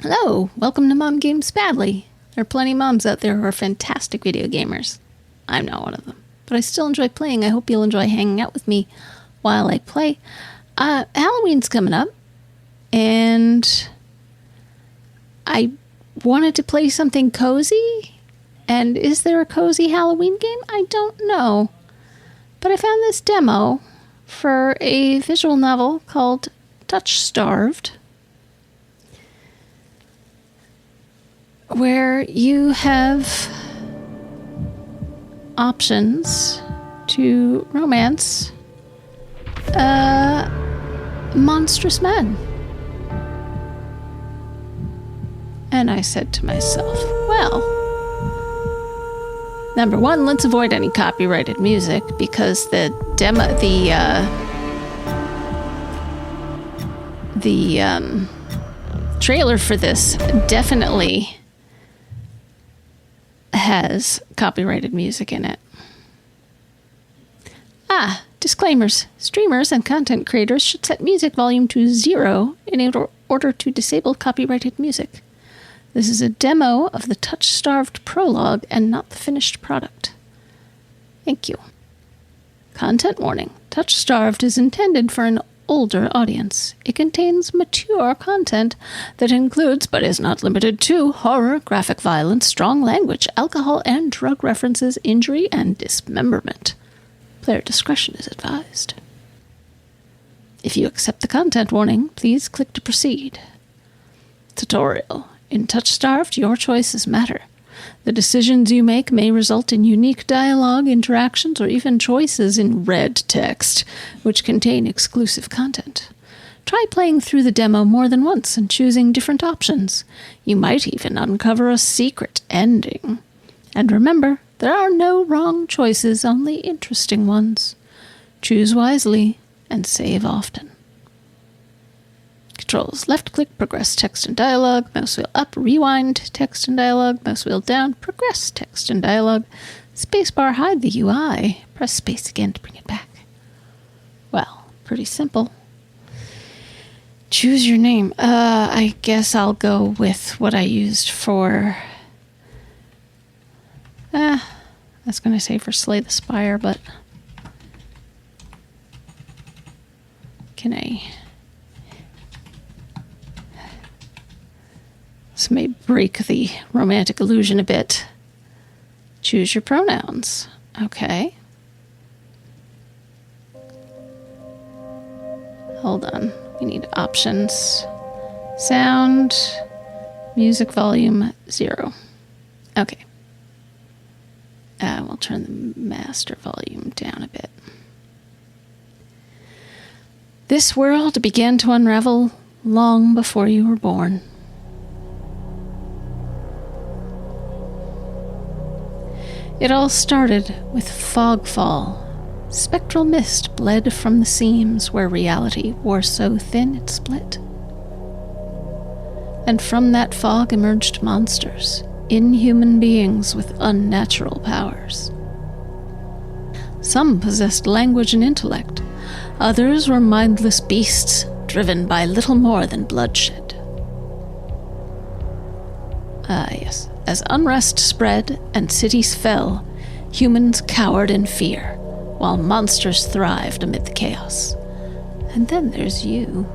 Hello, welcome to Mom Games Badly. There are plenty of moms out there who are fantastic video gamers. I'm not one of them, but I still enjoy playing. I hope you'll enjoy hanging out with me while I play. Halloween's coming up, and I wanted to play something cozy. And is there a cozy Halloween game? I don't know. But I found this demo for a visual novel called TOUCHSTARVED, where you have options to romance monstrous men. And I said to myself, well, number one, let's avoid any copyrighted music, because the trailer for this definitely has copyrighted music in it. Disclaimers. Streamers and content creators should set music volume to 0 in order to disable copyrighted music. This is a demo of the TOUCHSTARVED prologue and not the finished product. Thank you. Content warning. TOUCHSTARVED is intended for an older audience. It contains mature content that includes, but is not limited to, horror, graphic violence, strong language, alcohol and drug references, injury, and dismemberment. Player discretion is advised. If you accept the content warning, please click to proceed. Tutorial. In TOUCHSTARVED, your choices matter. The decisions you make may result in unique dialogue, interactions, or even choices in red text, which contain exclusive content. Try playing through the demo more than once and choosing different options. You might even uncover a secret ending. And remember, there are no wrong choices, only interesting ones. Choose wisely and save often. Controls: left click, progress text and dialogue, mouse wheel up, rewind text and dialogue, mouse wheel down, progress text and dialogue, spacebar hide the UI, press space again to bring it back. Well, pretty simple. Choose your name. I guess I'll go with what I used for... I was going to say for Slay the Spire, but... Can I... This may break the romantic illusion a bit. Choose your pronouns. Okay. Hold on. We need options. Sound. Music volume 0. Okay. We'll turn the master volume down a bit. This world began to unravel long before you were born. It all started with fogfall. Spectral mist bled from the seams where reality wore so thin it split. And from that fog emerged monsters, inhuman beings with unnatural powers. Some possessed language and intellect. Others were mindless beasts, driven by little more than bloodshed. Yes. As unrest spread and cities fell, humans cowered in fear, while monsters thrived amid the chaos. And then there's you.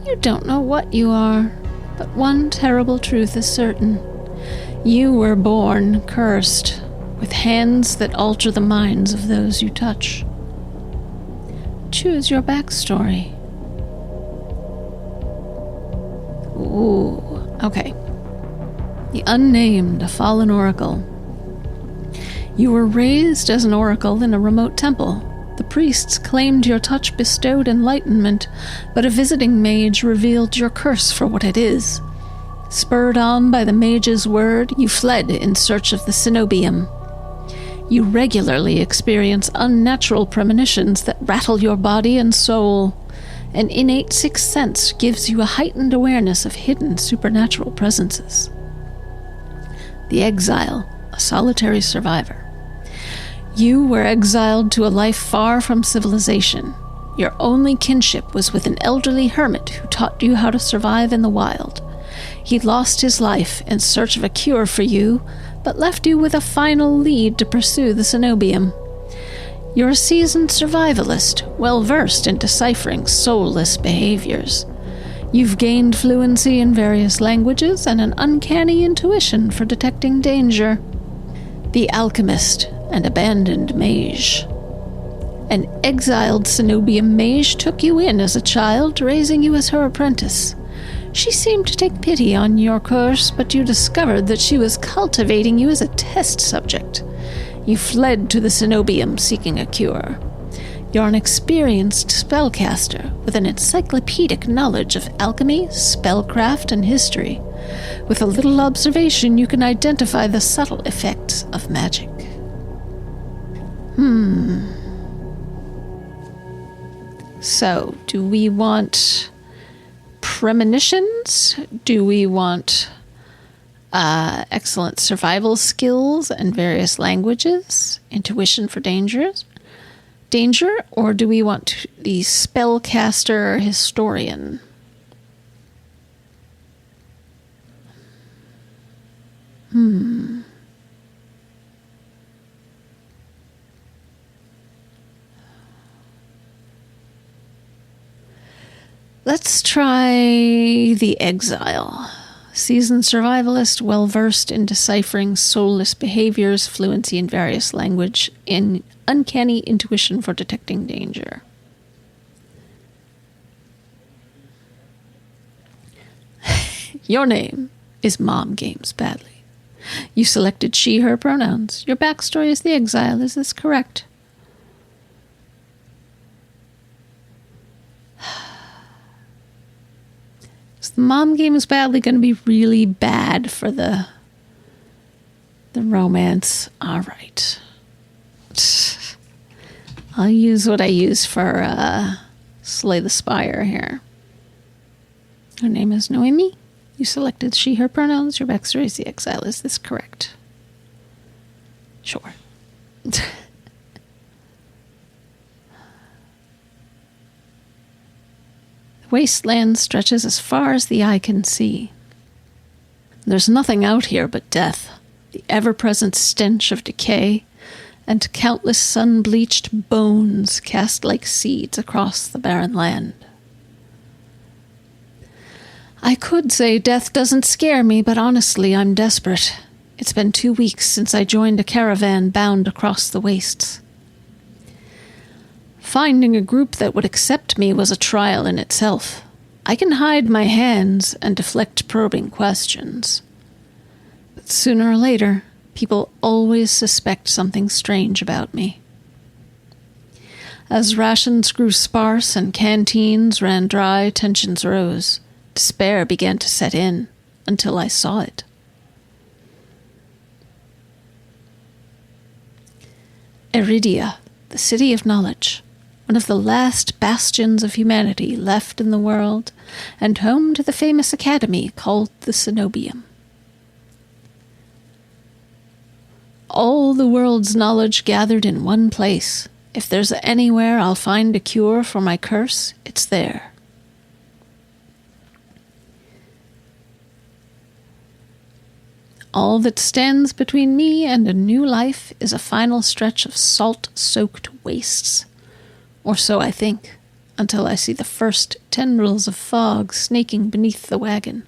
You don't know what you are, but one terrible truth is certain. You were born cursed, with hands that alter the minds of those you touch. Choose your backstory. Ooh, okay. The Unnamed, a fallen oracle. You were raised as an oracle in a remote temple. The priests claimed your touch bestowed enlightenment, but a visiting mage revealed your curse for what it is. Spurred on by the mage's word, you fled in search of the cenobium. You regularly experience unnatural premonitions that rattle your body and soul. An innate sixth sense gives you a heightened awareness of hidden supernatural presences. The Exile, a solitary survivor. You were exiled to a life far from civilization. Your only kinship was with an elderly hermit who taught you how to survive in the wild. He lost his life in search of a cure for you, but left you with a final lead to pursue the cenobium. You're a seasoned survivalist, well-versed in deciphering soulless behaviors. You've gained fluency in various languages and an uncanny intuition for detecting danger. The alchemist and abandoned mage. An exiled cenobium mage took you in as a child, raising you as her apprentice. She seemed to take pity on your curse, but you discovered that she was cultivating you as a test subject. You fled to the cenobium seeking a cure. You're an experienced spellcaster with an encyclopedic knowledge of alchemy, spellcraft, and history. With a little observation, you can identify the subtle effects of magic. So, do we want premonitions? Do we want excellent survival skills and various languages? Intuition for danger? Or do we want the spellcaster historian? Let's try the exile. Seasoned survivalist, well-versed in deciphering soulless behaviors, fluency in various language, in uncanny intuition for detecting danger. Your name is Mom Games Badly. You selected she, her pronouns. Your backstory is the exile. Is this correct? The mom game is badly going to be really bad for the romance. All right. I'll use what I use for Slay the Spire here. Her name is Noemi. You selected she, her pronouns. Your backstory is the exile. Is this correct? Sure. The wasteland stretches as far as the eye can see. There's nothing out here but death, the ever-present stench of decay, and countless sun-bleached bones cast like seeds across the barren land. I could say death doesn't scare me, but honestly, I'm desperate. It's been 2 weeks since I joined a caravan bound across the wastes. Finding a group that would accept me was a trial in itself. I can hide my hands and deflect probing questions. But sooner or later, people always suspect something strange about me. As rations grew sparse and canteens ran dry, tensions rose. Despair began to set in, until I saw it. Eridia, the city of knowledge. One of the last bastions of humanity left in the world, and home to the famous academy called the Cenobium. All the world's knowledge gathered in one place. If there's anywhere I'll find a cure for my curse, it's there. All that stands between me and a new life is a final stretch of salt-soaked wastes. Or so I think, until I see the first tendrils of fog snaking beneath the wagon.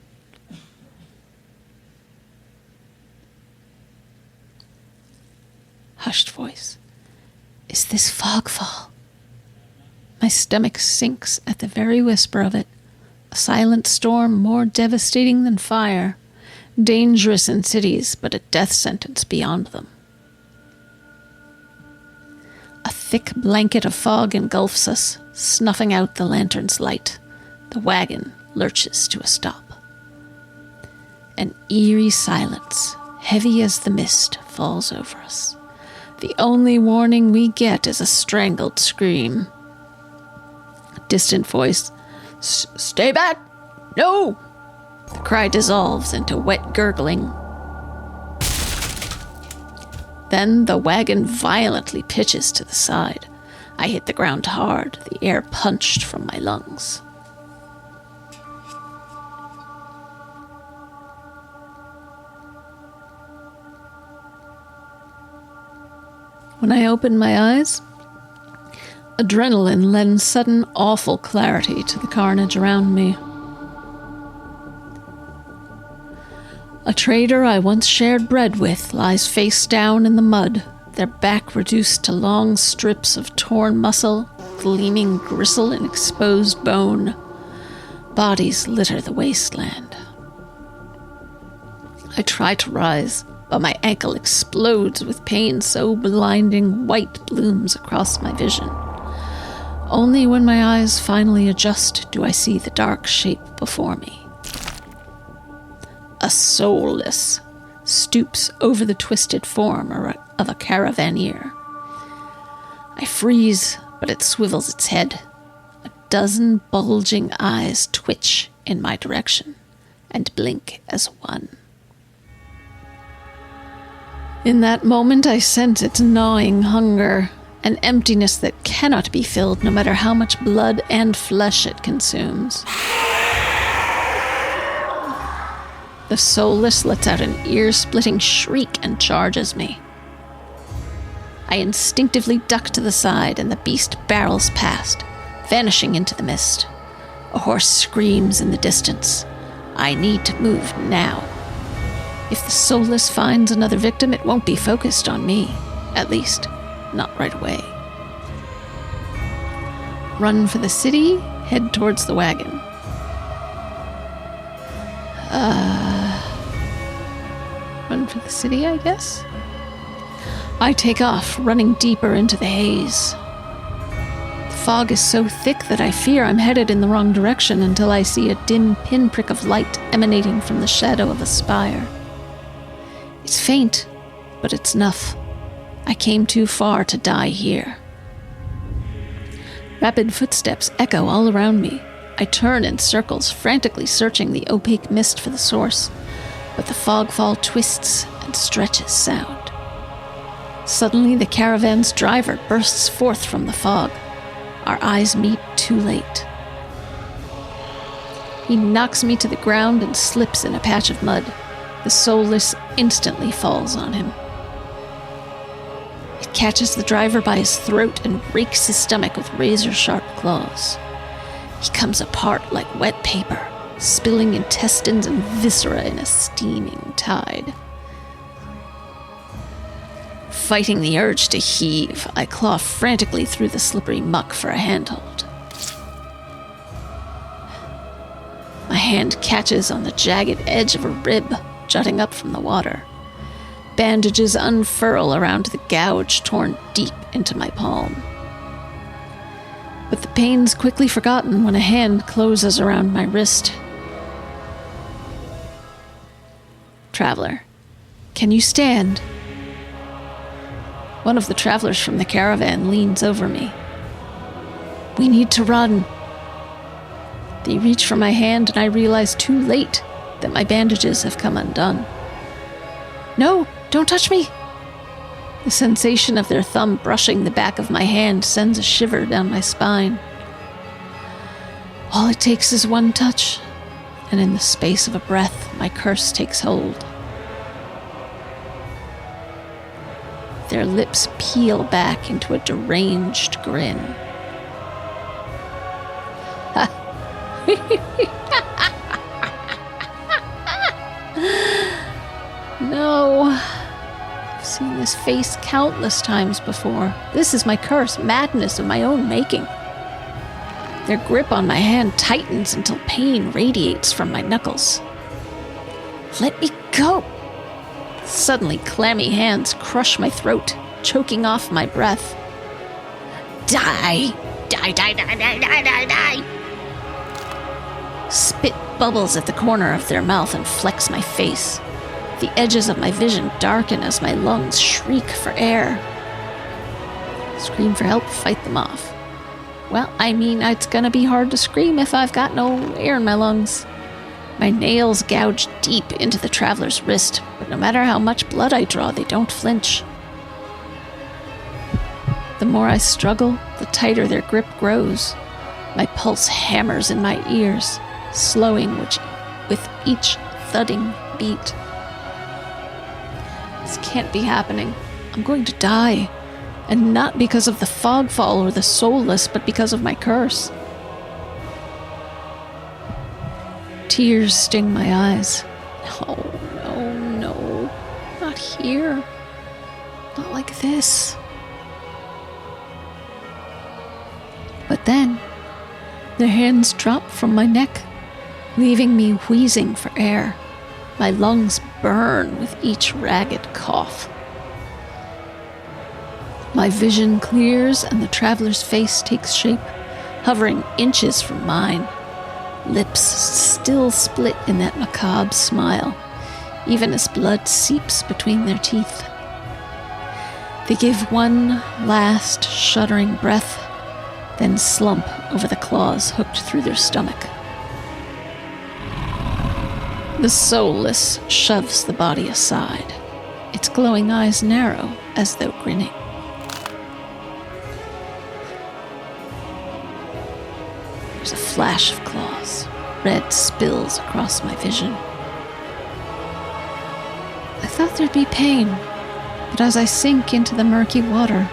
Hushed voice. Is this fogfall? My stomach sinks at the very whisper of it. A silent storm more devastating than fire. Dangerous in cities, but a death sentence beyond them. A thick blanket of fog engulfs us, snuffing out the lantern's light. The wagon lurches to a stop. An eerie silence, heavy as the mist, falls over us. The only warning we get is a strangled scream. A distant voice. Stay back! No! The cry dissolves into wet gurgling. Then the wagon violently pitches to the side. I hit the ground hard, the air punched from my lungs. When I opened my eyes, adrenaline lends sudden awful clarity to the carnage around me. A trader I once shared bread with lies face down in the mud, their back reduced to long strips of torn muscle, gleaming gristle and exposed bone. Bodies litter the wasteland. I try to rise, but my ankle explodes with pain so blinding white blooms across my vision. Only when my eyes finally adjust do I see the dark shape before me. A soulless stoops over the twisted form of a caravaneer. I freeze, but it swivels its head. A dozen bulging eyes twitch in my direction and blink as one. In that moment, I sense its gnawing hunger, an emptiness that cannot be filled no matter how much blood and flesh it consumes. The soulless lets out an ear-splitting shriek and charges me. I instinctively duck to the side and the beast barrels past, vanishing into the mist. A horse screams in the distance. I need to move now. If the soulless finds another victim, it won't be focused on me. At least, not right away. Run for the city, head towards the wagon. Run for the city, I guess? I take off, running deeper into the haze. The fog is so thick that I fear I'm headed in the wrong direction until I see a dim pinprick of light emanating from the shadow of a spire. It's faint, but it's enough. I came too far to die here. Rapid footsteps echo all around me. I turn in circles, frantically searching the opaque mist for the source, but the fogfall twists and stretches sound. Suddenly, the caravan's driver bursts forth from the fog. Our eyes meet too late. He knocks me to the ground and slips in a patch of mud. The soulless instantly falls on him. It catches the driver by his throat and rakes his stomach with razor-sharp claws. He comes apart like wet paper, spilling intestines and viscera in a steaming tide. Fighting the urge to heave, I claw frantically through the slippery muck for a handhold. My hand catches on the jagged edge of a rib jutting up from the water. Bandages unfurl around the gouge torn deep into my palm. But the pain's quickly forgotten when a hand closes around my wrist. Traveler, can you stand? One of the travelers from the caravan leans over me. We need to run. They reach for my hand and I realize too late that my bandages have come undone. No, don't touch me! The sensation of their thumb brushing the back of my hand sends a shiver down my spine. All it takes is one touch, and in the space of a breath, my curse takes hold. Their lips peel back into a deranged grin. No. I've seen this face countless times before. This is my curse, madness of my own making. Their grip on my hand tightens until pain radiates from my knuckles. Let me go! Suddenly, clammy hands crush my throat, choking off my breath. Die! Die, die, die, die, die, die, die! Spit bubbles at the corner of their mouth and flecks my face. The edges of my vision darken as my lungs shriek for air. Scream for help, fight them off. Well, I mean, it's gonna be hard to scream if I've got no air in my lungs. My nails gouge deep into the traveler's wrist, but no matter how much blood I draw, they don't flinch. The more I struggle, the tighter their grip grows. My pulse hammers in my ears, slowing with each thudding beat. This can't be happening. I'm going to die. And not because of the fogfall or the soulless, but because of my curse. Tears sting my eyes. No. Not here. Not like this. But then, their hands drop from my neck, leaving me wheezing for air. My lungs burn with each ragged cough. My vision clears and the traveler's face takes shape, hovering inches from mine. Lips still split in that macabre smile, even as blood seeps between their teeth. They give one last shuddering breath, then slump over the claws hooked through their stomach. The soulless shoves the body aside, its glowing eyes narrow as though grinning. There's a flash of claws. Red spills across my vision. I thought there'd be pain, but as I sink into the murky water,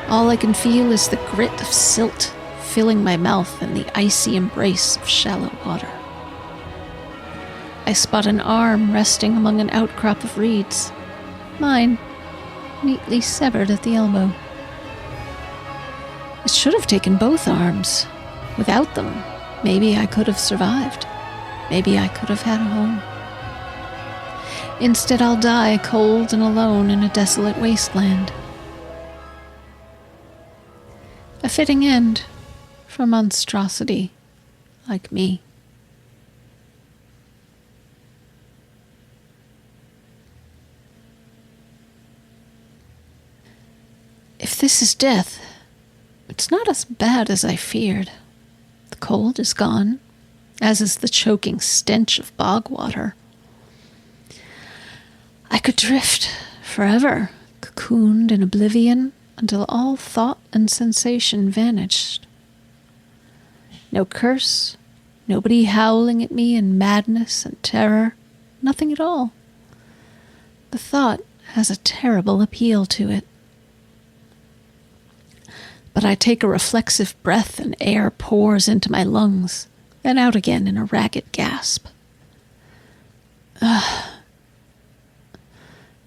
all I can feel is the grit of silt filling my mouth and the icy embrace of shallow water. I spot an arm resting among an outcrop of reeds. Mine, neatly severed at the elbow. It should have taken both arms. Without them, maybe I could have survived. Maybe I could have had a home. Instead, I'll die cold and alone in a desolate wasteland. A fitting end for monstrosity like me. If this is death, it's not as bad as I feared. The cold is gone, as is the choking stench of bog water. I could drift forever, cocooned in oblivion, until all thought and sensation vanished. No curse, nobody howling at me in madness and terror, nothing at all. The thought has a terrible appeal to it. But I take a reflexive breath and air pours into my lungs, then out again in a ragged gasp.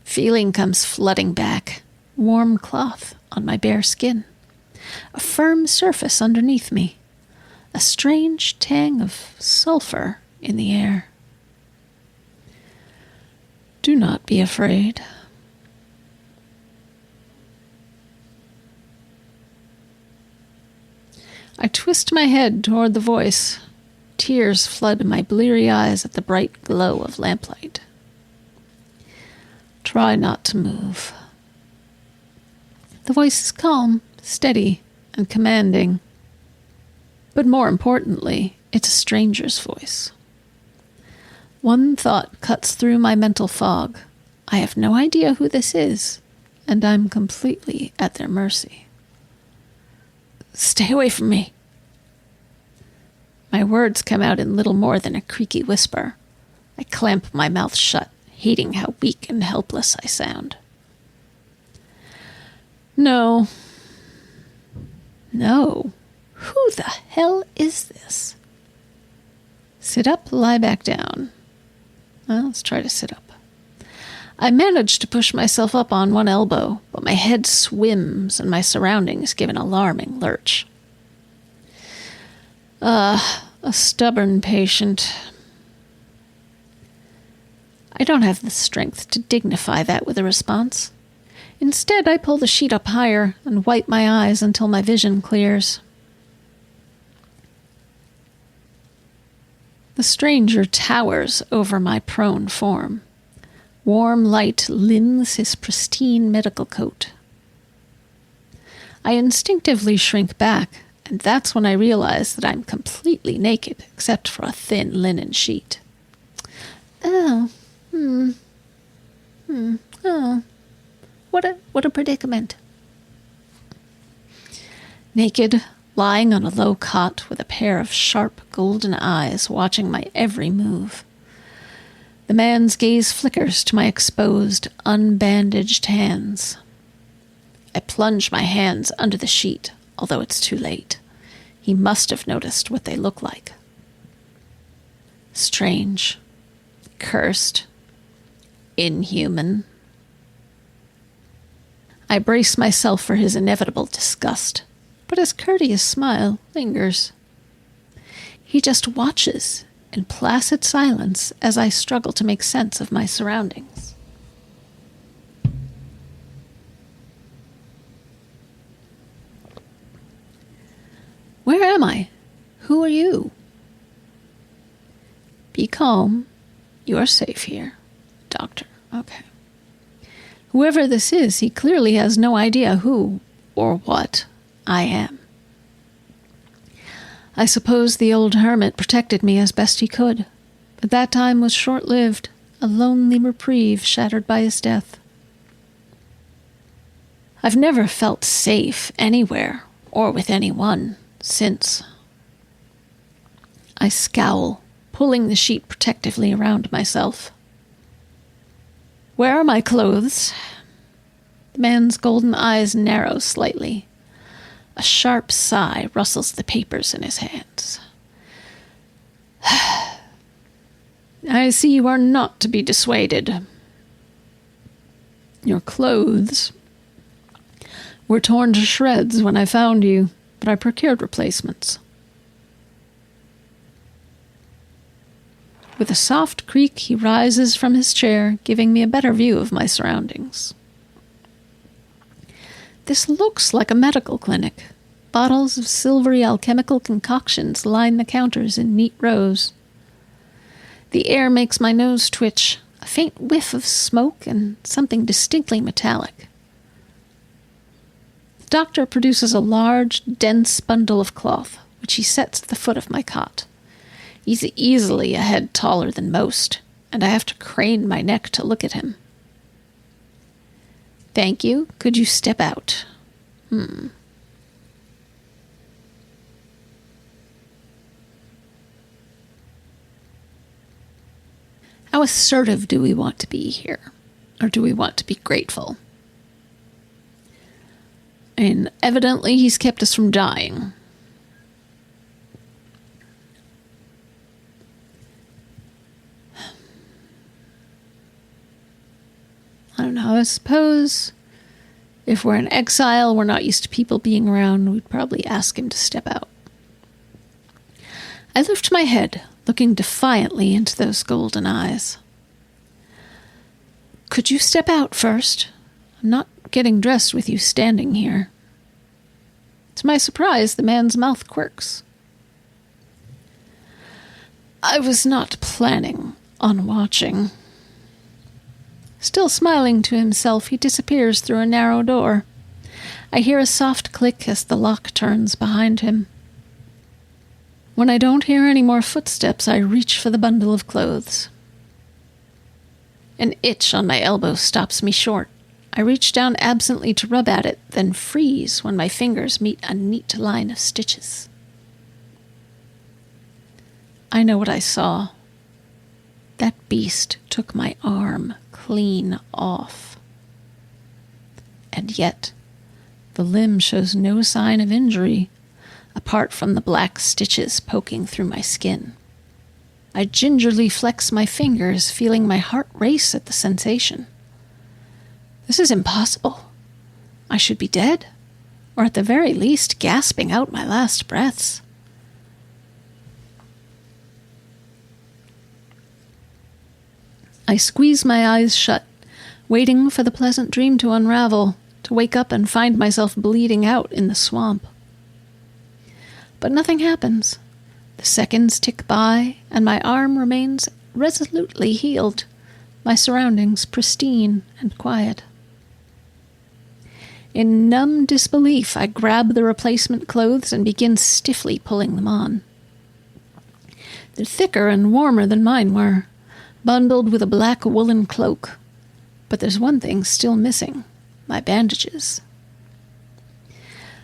Feeling comes flooding back, warm cloth on my bare skin, a firm surface underneath me, a strange tang of sulfur in the air. Do not be afraid. I twist my head toward the voice. Tears flood my bleary eyes at the bright glow of lamplight. Try not to move. The voice is calm, steady, and commanding. But more importantly, it's a stranger's voice. One thought cuts through my mental fog. I have no idea who this is, and I'm completely at their mercy. Stay away from me. My words come out in little more than a creaky whisper. I clamp my mouth shut, hating how weak and helpless I sound. No. Who the hell is this? Sit up, lie back down. Well, let's try to sit up. I manage to push myself up on one elbow, but my head swims and my surroundings give an alarming lurch. A stubborn patient. I don't have the strength to dignify that with a response. Instead, I pull the sheet up higher and wipe my eyes until my vision clears. The stranger towers over my prone form. Warm light limns his pristine medical coat. I instinctively shrink back, and that's when I realize that I'm completely naked except for a thin linen sheet. Oh. What a predicament. Naked, lying on a low cot with a pair of sharp golden eyes watching my every move. The man's gaze flickers to my exposed, unbandaged hands. I plunge my hands under the sheet, although it's too late. He must have noticed what they look like. Strange, cursed, inhuman. I brace myself for his inevitable disgust, but his courteous smile lingers. He just watches in placid silence as I struggle to make sense of my surroundings. Where am I? Who are you? Be calm. You are safe here. Doctor. Okay. Whoever this is, he clearly has no idea who or what I am. I suppose the old hermit protected me as best he could, but that time was short-lived, a lonely reprieve shattered by his death. I've never felt safe anywhere or with anyone since. I scowl, pulling the sheet protectively around myself. Where are my clothes? The man's golden eyes narrow slightly. A sharp sigh rustles the papers in his hands. I see you are not to be dissuaded. Your clothes were torn to shreds when I found you, but I procured replacements. With a soft creak, he rises from his chair, giving me a better view of my surroundings. This looks like a medical clinic. Bottles of silvery alchemical concoctions line the counters in neat rows. The air makes my nose twitch, a faint whiff of smoke and something distinctly metallic. The doctor produces a large, dense bundle of cloth, which he sets at the foot of my cot. He's easily a head taller than most, and I have to crane my neck to look at him. Thank you. Could you step out? How assertive do we want to be here? Or do we want to be grateful? And evidently he's kept us from dying. I don't know, I suppose if we're in exile, we're not used to people being around, we'd probably ask him to step out. I lift my head, looking defiantly into those golden eyes. Could you step out first? I'm not getting dressed with you standing here. To my surprise, the man's mouth quirks. I was not planning on watching. Still smiling to himself, he disappears through a narrow door. I hear a soft click as the lock turns behind him. When I don't hear any more footsteps, I reach for the bundle of clothes. An itch on my elbow stops me short. I reach down absently to rub at it, then freeze when my fingers meet a neat line of stitches. I know what I saw. That beast took my arm clean off. And yet, the limb shows no sign of injury, apart from the black stitches poking through my skin. I gingerly flex my fingers, feeling my heart race at the sensation. This is impossible. I should be dead, or at the very least gasping out my last breaths. I squeeze my eyes shut, waiting for the pleasant dream to unravel, to wake up and find myself bleeding out in the swamp. But nothing happens. The seconds tick by, and my arm remains resolutely healed, my surroundings pristine and quiet. In numb disbelief, I grab the replacement clothes and begin stiffly pulling them on. They're thicker and warmer than mine were, bundled with a black woolen cloak. But there's one thing still missing: my bandages.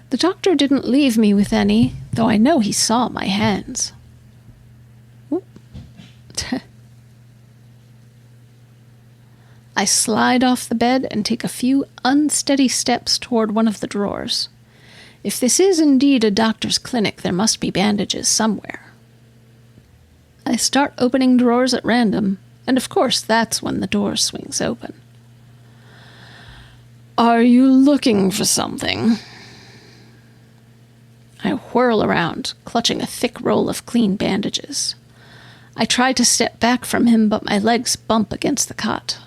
The doctor didn't leave me with any, though I know he saw my hands. I slide off the bed and take a few unsteady steps toward one of the drawers. If this is indeed a doctor's clinic, there must be bandages somewhere. I start opening drawers at random, and of course that's when the door swings open. "Are you looking for something?" I whirl around, clutching a thick roll of clean bandages. I try to step back from him, but my legs bump against the cot.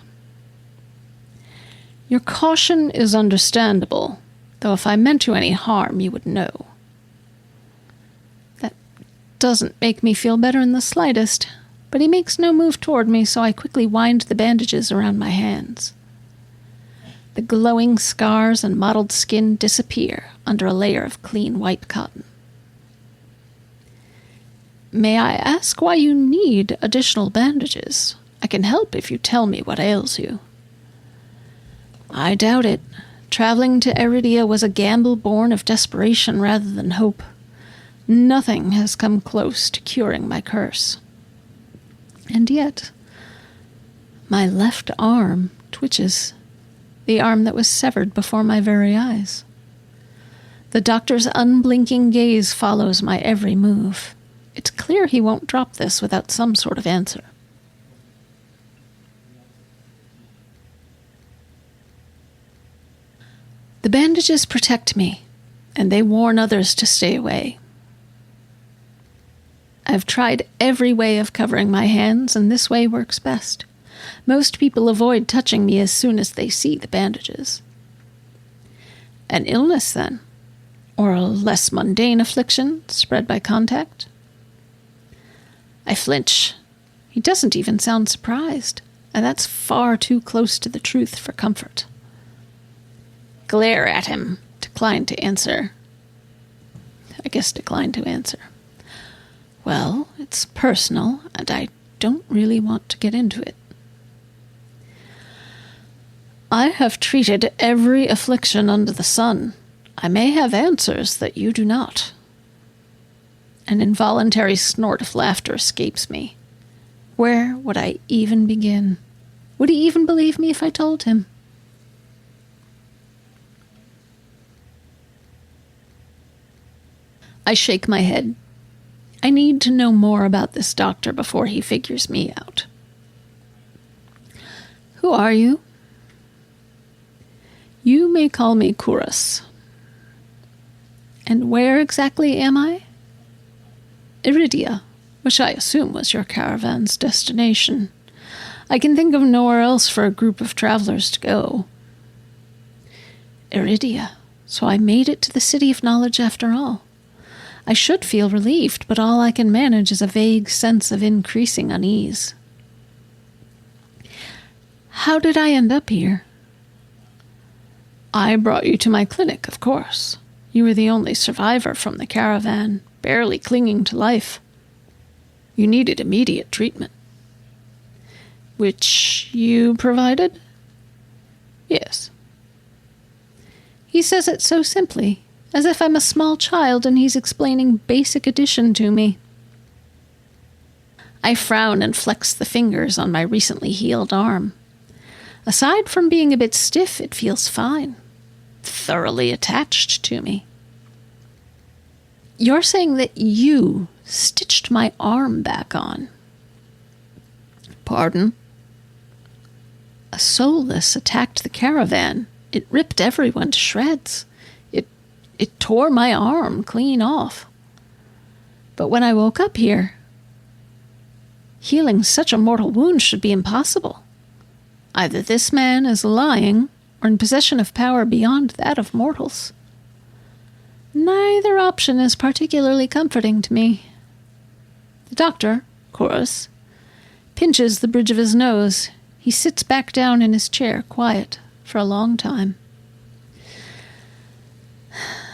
"Your caution is understandable, though if I meant you any harm, you would know." That doesn't make me feel better in the slightest, but he makes no move toward me, so I quickly wind the bandages around my hands. The glowing scars and mottled skin disappear under a layer of clean white cotton. "May I ask why you need additional bandages? I can help if you tell me what ails you." I doubt it. Traveling to Iridia was a gamble born of desperation rather than hope. Nothing has come close to curing my curse. And yet, my left arm twitches, the arm that was severed before my very eyes. The doctor's unblinking gaze follows my every move. It's clear he won't drop this without some sort of answer. The bandages protect me, and they warn others to stay away. I've tried every way of covering my hands, and this way works best. Most people avoid touching me as soon as they see the bandages. An illness, then? Or a less mundane affliction spread by contact? I flinch. He doesn't even sound surprised, and that's far too close to the truth for comfort. Glare at him. Decline to answer. Well, it's personal, and I don't really want to get into it. I have treated every affliction under the sun. I may have answers that you do not. An involuntary snort of laughter escapes me. Where would I even begin? Would he even believe me if I told him? I shake my head. I need to know more about this doctor before he figures me out. Who are you? You may call me Kuras. And where exactly am I? Iridia, which I assume was your caravan's destination. I can think of nowhere else for a group of travelers to go. Iridia, so I made it to the City of Knowledge after all. I should feel relieved, but all I can manage is a vague sense of increasing unease. How did I end up here? I brought you to my clinic, of course. You were the only survivor from the caravan, barely clinging to life. You needed immediate treatment. Which you provided? Yes. He says it so simply, as if I'm a small child and he's explaining basic addition to me. I frown and flex the fingers on my recently healed arm. Aside from being a bit stiff, it feels fine. Thoroughly attached to me. You're saying that you stitched my arm back on. Pardon? A soulless attacked the caravan. It ripped everyone to shreds. It tore my arm clean off. But when I woke up here, healing such a mortal wound should be impossible. Either this man is lying or in possession of power beyond that of mortals. Neither option is particularly comforting to me. The doctor, Chorus, pinches the bridge of his nose. He sits back down in his chair, quiet, for a long time.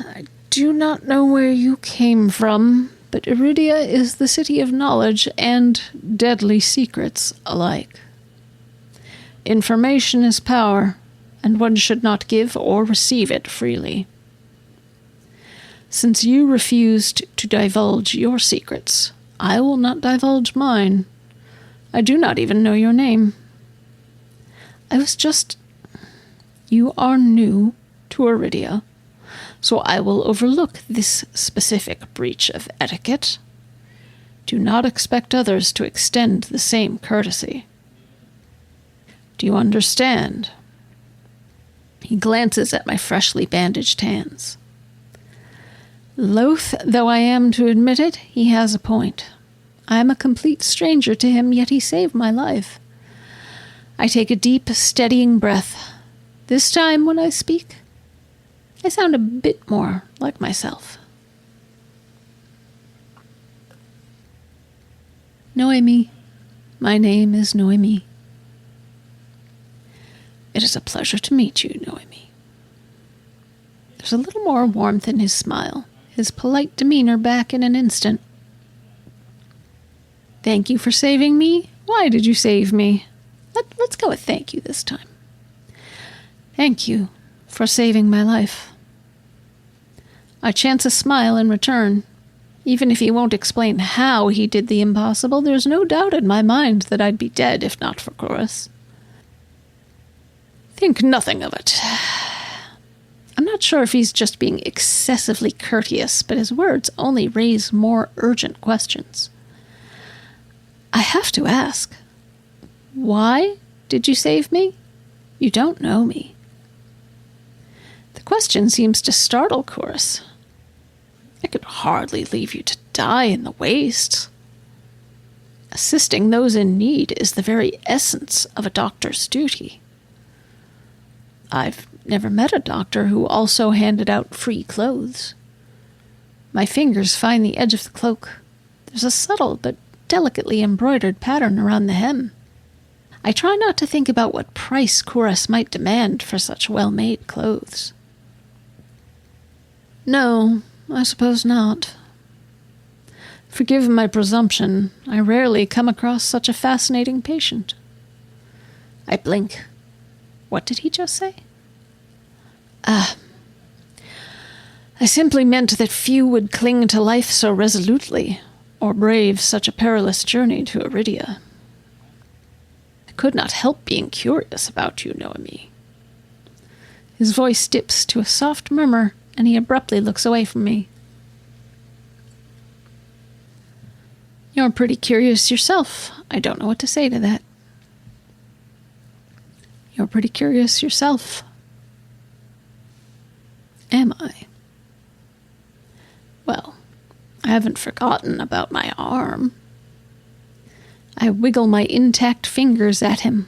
I do not know where you came from, but Iridia is the city of knowledge and deadly secrets alike. Information is power, and one should not give or receive it freely. Since you refused to divulge your secrets, I will not divulge mine. I do not even know your name. You are new to Aridia, so I will overlook this specific breach of etiquette. Do not expect others to extend the same courtesy. Do you understand? He glances at my freshly bandaged hands. Loath though I am to admit it, he has a point. I am a complete stranger to him, yet he saved my life. I take a deep, steadying breath. This time when I speak, I sound a bit more like myself. Noemi. My name is Noemi. It is a pleasure to meet you, Noemi. There's a little more warmth in his smile, his polite demeanor back in an instant. Thank you for saving me. Why did you save me? Let's go with thank you this time. Thank you for saving my life. I chance a smile in return. Even if he won't explain how he did the impossible, there's no doubt in my mind that I'd be dead if not for Chorus. Think nothing of it. I'm not sure if he's just being excessively courteous, but his words only raise more urgent questions. I have to ask, why did you save me? You don't know me. The question seems to startle Chorus. I could hardly leave you to die in the wastes. Assisting those in need is the very essence of a doctor's duty. I've never met a doctor who also handed out free clothes. My fingers find the edge of the cloak. There's a subtle but delicately embroidered pattern around the hem. I try not to think about what price Chorus might demand for such well-made clothes. No, I suppose not. Forgive my presumption. I rarely come across such a fascinating patient. I blink. What did he just say? I simply meant that few would cling to life so resolutely, or brave such a perilous journey to Aridia. I could not help being curious about you, Noemi. His voice dips to a soft murmur, and he abruptly looks away from me. You're pretty curious yourself. I don't know what to say to that. You're pretty curious yourself. Am I? Well, I haven't forgotten about my arm. I wiggle my intact fingers at him.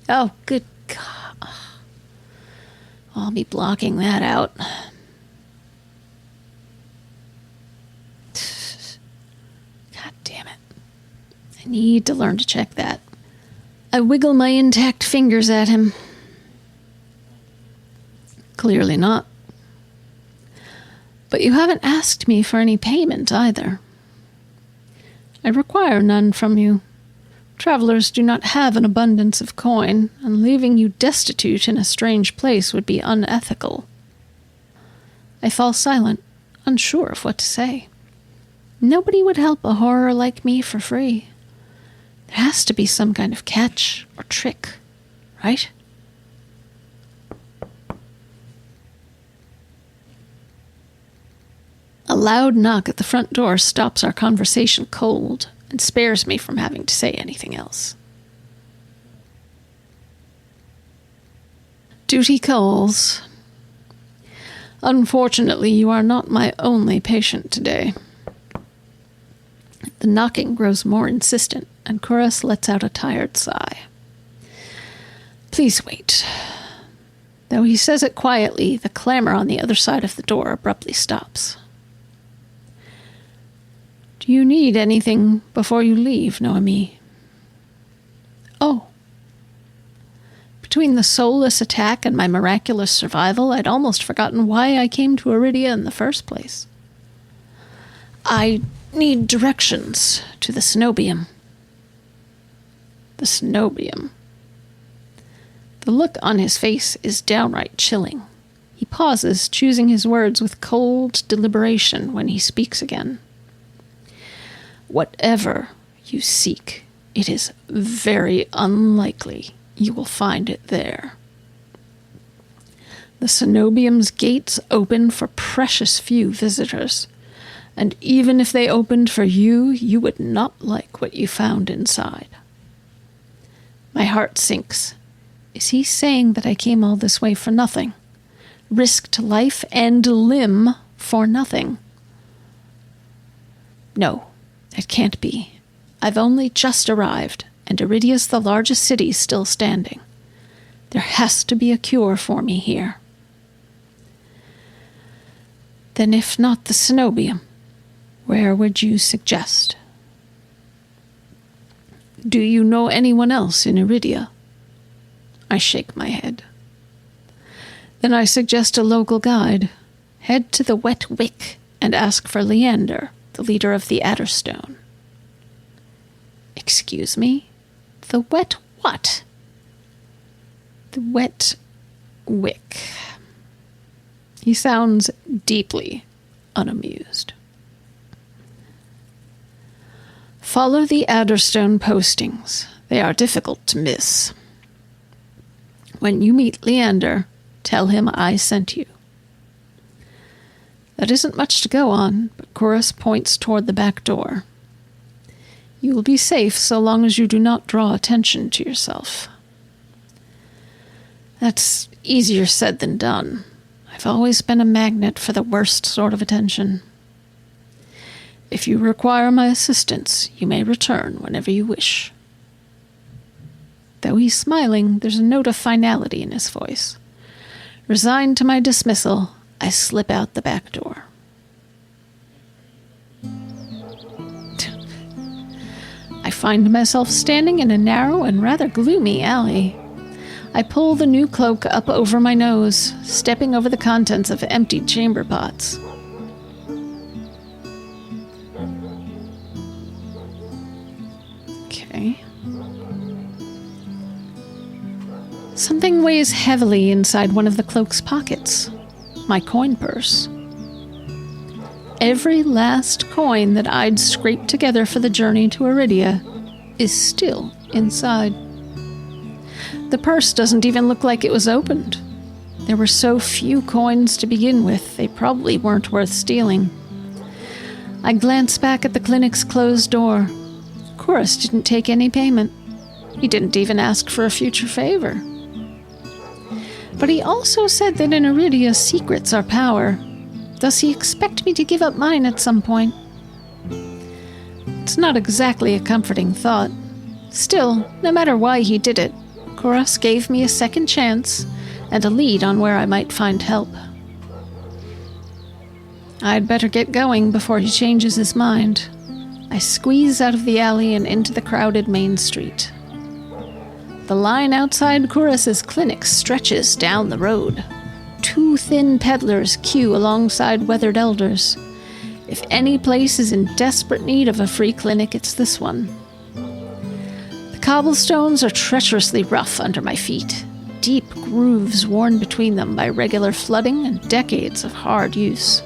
Oh, good God. I'll be blocking that out. God damn it. I need to learn to check that. I wiggle my intact fingers at him. Clearly not. But you haven't asked me for any payment either. I require none from you. Travelers do not have an abundance of coin, and leaving you destitute in a strange place would be unethical. I fall silent, unsure of what to say. Nobody would help a horror like me for free. There has to be some kind of catch or trick, right? A loud knock at the front door stops our conversation cold and spares me from having to say anything else. Duty calls. Unfortunately, you are not my only patient today. The knocking grows more insistent, and Chorus lets out a tired sigh. Please wait. Though he says it quietly, the clamor on the other side of the door abruptly stops. Do you need anything before you leave, Noemi? Oh. Between the soulless attack and my miraculous survival, I'd almost forgotten why I came to Aridia in the first place. I need directions to the Cenobium. The Cenobium. The look on his face is downright chilling. He pauses, choosing his words with cold deliberation when he speaks again. Whatever you seek, it is very unlikely you will find it there. The cenobium's gates open for precious few visitors, and even if they opened for you, you would not like what you found inside. My heart sinks. Is he saying that I came all this way for nothing? Risked life and limb for nothing? No, it can't be. I've only just arrived, and Iridia's the largest city still standing. There has to be a cure for me here. Then if not the cenobium, where would you suggest? Do you know anyone else in Iridia? I shake my head. Then I suggest a local guide. Head to the Wet Wick and ask for Leander, the leader of the Adderstone. Excuse me? The Wet what? The Wet Wick. He sounds deeply unamused. Follow the Adderstone postings. They are difficult to miss. When you meet Leander, tell him I sent you. That isn't much to go on, but Chorus points toward the back door. You will be safe so long as you do not draw attention to yourself. That's easier said than done. I've always been a magnet for the worst sort of attention. If you require my assistance, you may return whenever you wish. Though he's smiling, there's a note of finality in his voice. Resigned to my dismissal, I slip out the back door. I find myself standing in a narrow and rather gloomy alley. I pull the new cloak up over my nose, stepping over the contents of emptied chamber pots. Okay. Something weighs heavily inside one of the cloak's pockets. My coin purse. Every last coin that I'd scraped together for the journey to Iridia is still inside. The purse doesn't even look like it was opened. There were so few coins to begin with, they probably weren't worth stealing. I glance back at the clinic's closed door. Chorus didn't take any payment. He didn't even ask for a future favor. But he also said that in Iridia, secrets are power. Does he expect me to give up mine at some point? It's not exactly a comforting thought. Still, no matter why he did it, Chorus gave me a second chance and a lead on where I might find help. I'd better get going before he changes his mind. I squeeze out of the alley and into the crowded main street. The line outside Chorus's clinic stretches down the road. Two thin peddlers queue alongside weathered elders. If any place is in desperate need of a free clinic, it's this one. The cobblestones are treacherously rough under my feet, deep grooves worn between them by regular flooding and decades of hard use.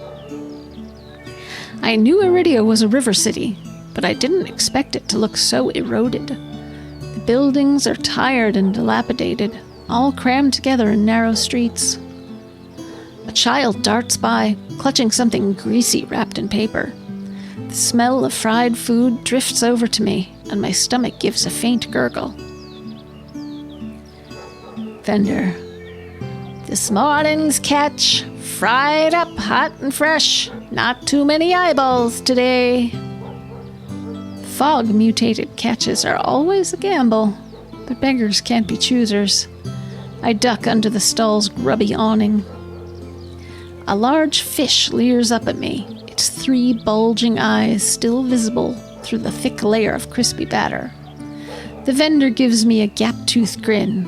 I knew Iridia was a river city, but I didn't expect it to look so eroded. The buildings are tired and dilapidated, all crammed together in narrow streets. A child darts by, clutching something greasy wrapped in paper. The smell of fried food drifts over to me, and my stomach gives a faint gurgle. Vendor. This morning's catch, fried up, hot and fresh. Not too many eyeballs today. Fog-mutated catches are always a gamble, but beggars can't be choosers. I duck under the stall's grubby awning. A large fish leers up at me, its 3 bulging eyes still visible through the thick layer of crispy batter. The vendor gives me a gap-toothed grin.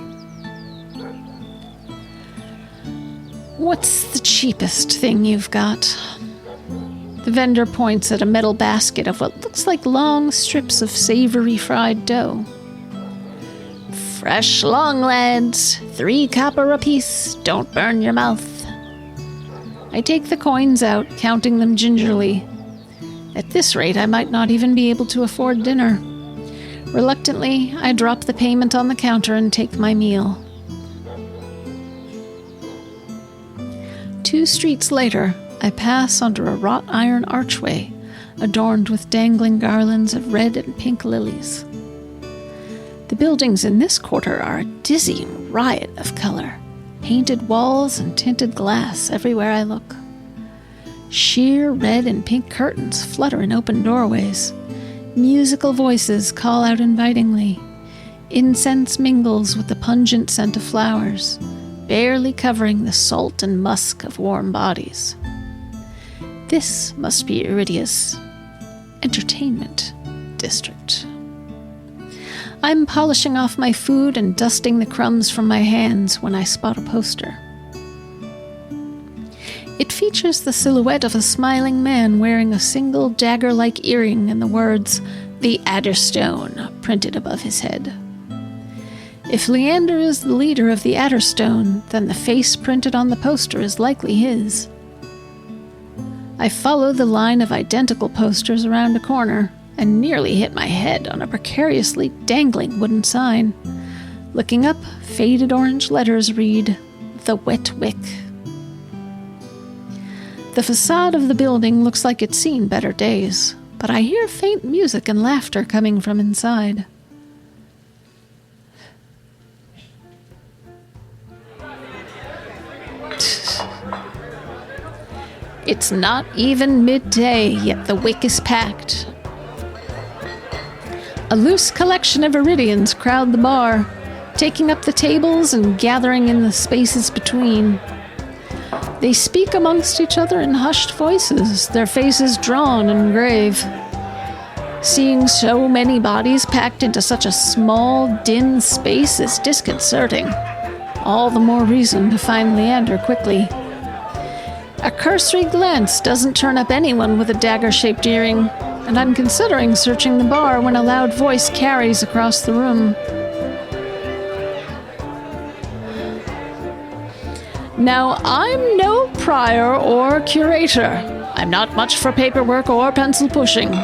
What's the cheapest thing you've got? The vendor points at a metal basket of what looks like long strips of savory fried dough. Fresh long, lads. 3 copper apiece. Don't burn your mouth. I take the coins out, counting them gingerly. At this rate, I might not even be able to afford dinner. Reluctantly, I drop the payment on the counter and take my meal. 2 streets later, I pass under a wrought iron archway, adorned with dangling garlands of red and pink lilies. The buildings in this quarter are a dizzying riot of color, painted walls and tinted glass everywhere I look. Sheer red and pink curtains flutter in open doorways. Musical voices call out invitingly. Incense mingles with the pungent scent of flowers, barely covering the salt and musk of warm bodies. This must be Iridia's entertainment district. I'm polishing off my food and dusting the crumbs from my hands when I spot a poster. It features the silhouette of a smiling man wearing a single dagger-like earring and the words, "The Adderstone," printed above his head. If Leander is the leader of the Adderstone, then the face printed on the poster is likely his. I follow the line of identical posters around a corner and nearly hit my head on a precariously dangling wooden sign. Looking up, faded orange letters read, "The Wet Wick." The facade of the building looks like it's seen better days, but I hear faint music and laughter coming from inside. It's not even midday, yet the wick is packed. A loose collection of Iridians crowd the bar, taking up the tables and gathering in the spaces between. They speak amongst each other in hushed voices, their faces drawn and grave. Seeing so many bodies packed into such a small, dim space is disconcerting. All the more reason to find Leander quickly. A cursory glance doesn't turn up anyone with a dagger-shaped earring, and I'm considering searching the bar when a loud voice carries across the room. Now, I'm no prior or curator. I'm not much for paperwork or pencil pushing.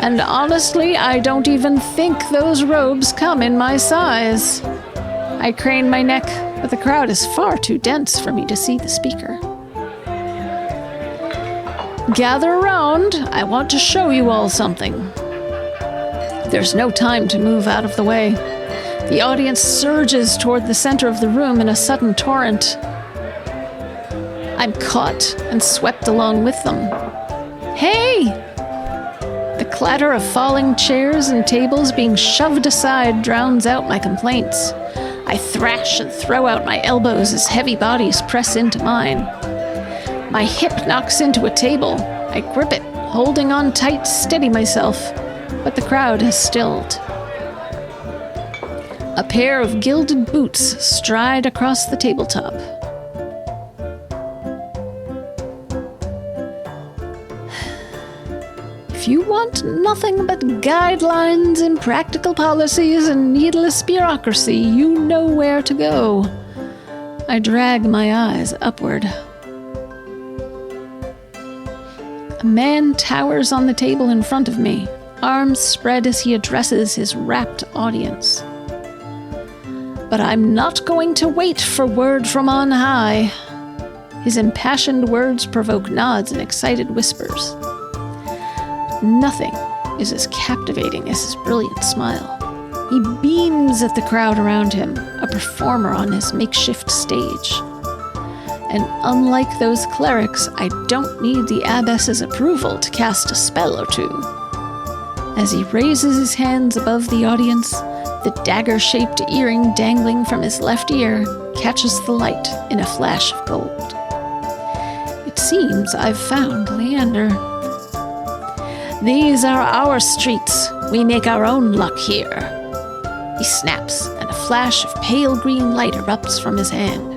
And honestly, I don't even think those robes come in my size. I crane my neck, but the crowd is far too dense for me to see the speaker. Gather around, I want to show you all something. There's no time to move out of the way. The audience surges toward the center of the room in a sudden torrent. I'm caught and swept along with them. Hey! The clatter of falling chairs and tables being shoved aside drowns out my complaints. I thrash and throw out my elbows as heavy bodies press into mine. My hip knocks into a table. I grip it, holding on tight to steady myself, but the crowd has stilled. A pair of gilded boots stride across the tabletop. If you want nothing but guidelines, impractical policies, and needless bureaucracy, you know where to go. I drag my eyes upward. A man towers on the table in front of me, arms spread as he addresses his rapt audience. But I'm not going to wait for word from on high. His impassioned words provoke nods and excited whispers. Nothing is as captivating as his brilliant smile. He beams at the crowd around him, a performer on his makeshift stage. And unlike those clerics, I don't need the abbess's approval to cast a spell or two. As he raises his hands above the audience, the dagger-shaped earring dangling from his left ear catches the light in a flash of gold. It seems I've found Leander. These are our streets. We make our own luck here. He snaps, and a flash of pale green light erupts from his hand.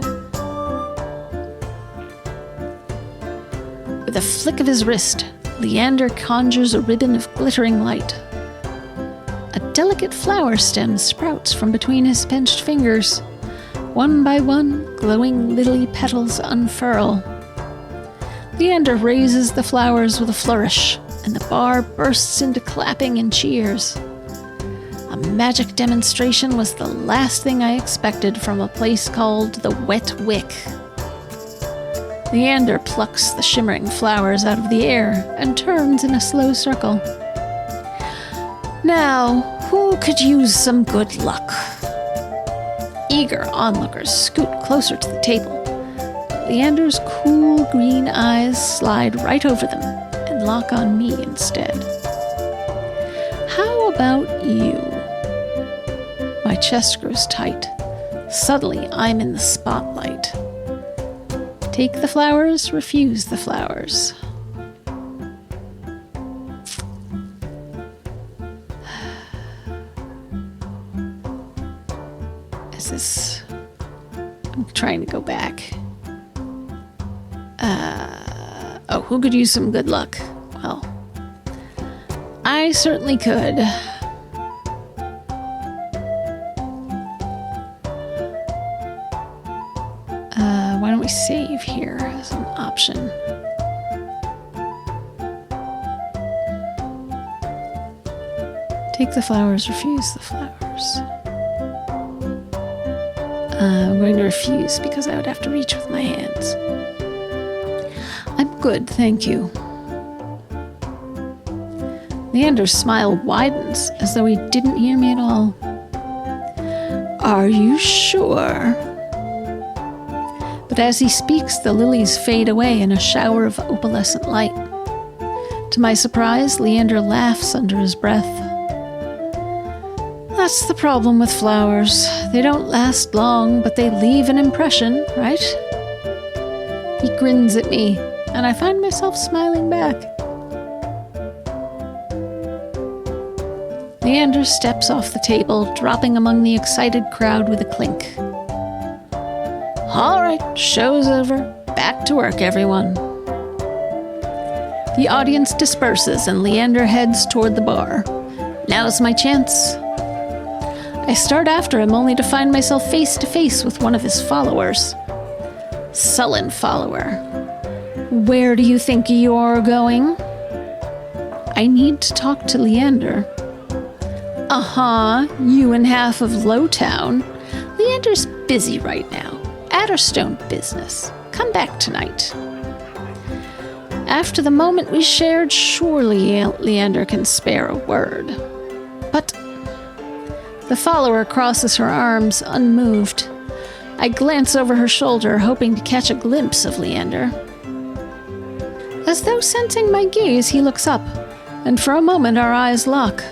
With a flick of his wrist, Leander conjures a ribbon of glittering light. A delicate flower stem sprouts from between his pinched fingers. One by one, glowing lily petals unfurl. Leander raises the flowers with a flourish, and the bar bursts into clapping and cheers. A magic demonstration was the last thing I expected from a place called the Wet Wick. Leander plucks the shimmering flowers out of the air and turns in a slow circle. Now, who could use some good luck? Eager onlookers scoot closer to the table. Leander's cool green eyes slide right over them and lock on me instead. How about you? My chest grows tight. Suddenly, I'm in the spotlight. Take the flowers, refuse the flowers. Is this... I'm trying to go back. Who could use some good luck? Well, I certainly could. Why don't we save here as an option? Take the flowers, refuse the flowers. I'm going to refuse because I would have to reach with my hands. I'm good, thank you. Leander's smile widens as though he didn't hear me at all. Are you sure? But as he speaks, the lilies fade away in a shower of opalescent light. To my surprise, Leander laughs under his breath. That's the problem with flowers. They don't last long, but they leave an impression, right? He grins at me, and I find myself smiling back. Leander steps off the table, dropping among the excited crowd with a clink. All right, show's over. Back to work, everyone. The audience disperses, and Leander heads toward the bar. Now's my chance. I start after him, only to find myself face to face with one of his followers. Sullen follower. Where do you think you're going? I need to talk to Leander. You and half of Lowtown. Leander's busy right now. Atterstone business. Come back tonight. After the moment we shared, surely Leander can spare a word. But the follower crosses her arms, unmoved. I glance over her shoulder, hoping to catch a glimpse of Leander. As though sensing my gaze, he looks up, and for a moment our eyes lock.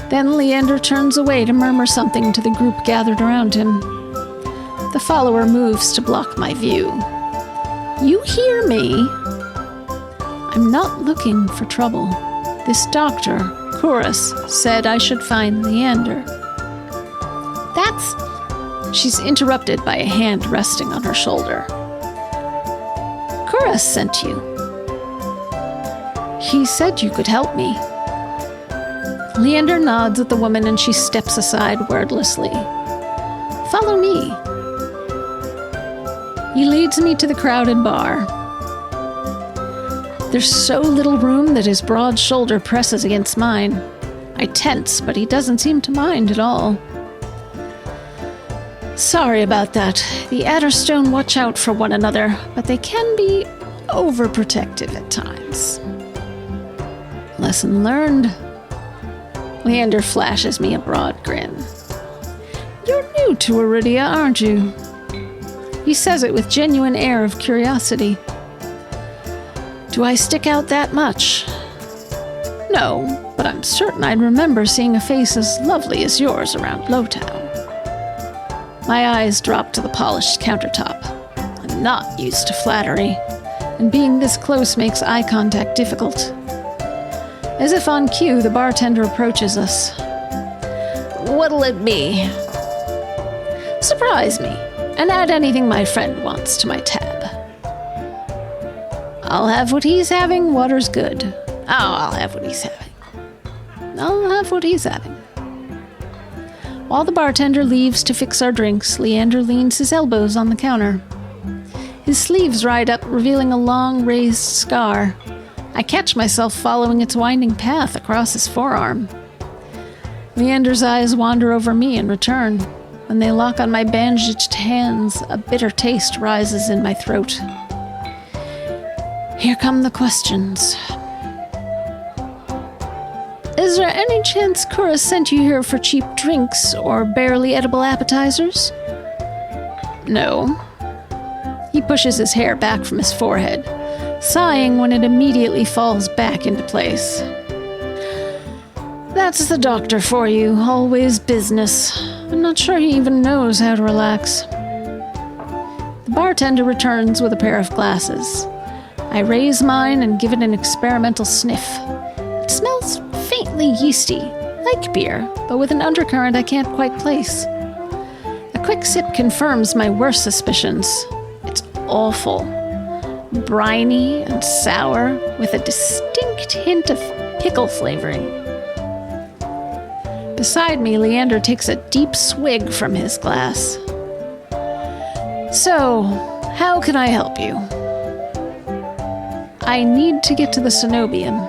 Then Leander turns away to murmur something to the group gathered around him. The follower moves to block my view. You hear me? I'm not looking for trouble. This doctor, Chorus, said I should find Leander. She's interrupted by a hand resting on her shoulder. Chorus sent you. He said you could help me. Leander nods at the woman and she steps aside wordlessly. Follow me. He leads me to the crowded bar. There's so little room that his broad shoulder presses against mine. I tense, but he doesn't seem to mind at all. Sorry about that. The Atterstone watch out for one another, but they can be overprotective at times. Lesson learned. Leander flashes me a broad grin. You're new to Iridia, aren't you? He says it with genuine air of curiosity. Do I stick out that much? No, but I'm certain I'd remember seeing a face as lovely as yours around Lowtown. My eyes drop to the polished countertop. I'm not used to flattery, and being this close makes eye contact difficult. As if on cue, the bartender approaches us. What'll it be? Surprise me, and add anything my friend wants to my tab. I'll have what he's having, water's good. Oh, I'll have what he's having. I'll have what he's having. While the bartender leaves to fix our drinks, Leander leans his elbows on the counter. His sleeves ride up, revealing a long, raised scar. I catch myself following its winding path across his forearm. Leander's eyes wander over me in return. When they lock on my bandaged hands, a bitter taste rises in my throat. Here come the questions. Is there any chance Kura sent you here for cheap drinks or barely edible appetizers? No. He pushes his hair back from his forehead, sighing when it immediately falls back into place. That's the doctor for you, always business. I'm not sure he even knows how to relax. The bartender returns with a pair of glasses. I raise mine and give it an experimental sniff. It smells faintly yeasty, like beer, but with an undercurrent I can't quite place. A quick sip confirms my worst suspicions. It's awful. Briny and sour, with a distinct hint of pickle flavoring. Beside me, Leander takes a deep swig from his glass. So, how can I help you? I need to get to the cenobium.